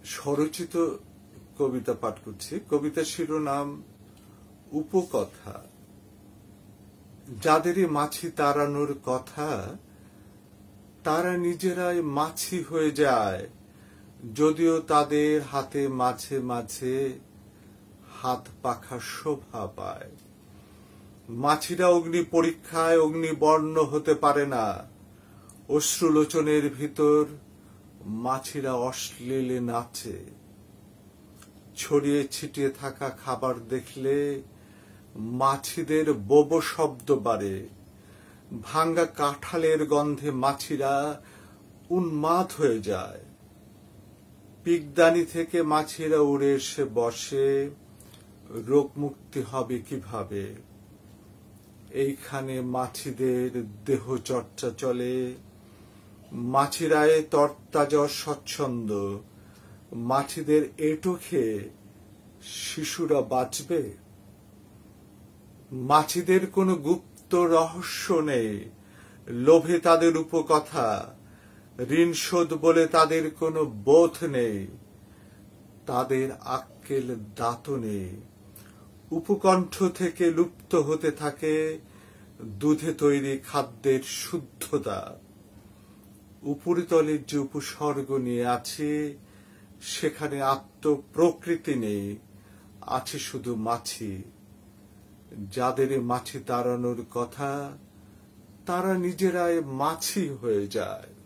স্বরচিত কবিতা পাঠ করছি। কবিতার শিরোনাম উপকথা। যাদেরই মাছি তাড়ানোর কথা, তারা নিজেরাই মাছি হয়ে যায়, যদিও তাদের হাতে মাঝে মাঝে হাত পাখা শোভা পায়। মাছিরা অগ্নি পরীক্ষায় অগ্নিবর্ণ হতে পারে না। অশ্রুলোচনের ভিতর মাছিরা অশ্লীলে নাচে। ছড়িয়ে ছিটিয়ে থাকা খাবার দেখলে মাছিদের বোবো শব্দ বাড়ে। ভাঙ্গা কাঁঠালের গন্ধে মাছিরা উন্মাদ হয়ে যায়। পিকদানি থেকে মাছিরা উড়ে এসে বসে, রোগ মুক্তি হবে কিভাবে? এইখানে মাছিদের দেহ চর্চা চলে। মাছিরায় তরতাজা স্বচ্ছন্দ। মাছিদের এঁটো খেয়ে শিশুরা বাঁচবে? মাছিদের কোনো গুপ্ত রহস্য নেই। লোভে তাদের উপকথা, ঋণ শোধ বলে তাদের কোনো বোধ নেই। তাদের আক্কেল দাঁতও নেই। উপকণ্ঠ থেকে লুপ্ত হতে থাকে দুধে তৈরি খাদ্যের শুদ্ধতা। উপরিতলের যে উপসর্গ নিয়ে আছে, সেখানে আত্মপ্রকৃতি নেই, আছে শুধু মাছি। যাদের মাছি তাড়ানোর কথা, তারা নিজেরাই মাছি হয়ে যায়।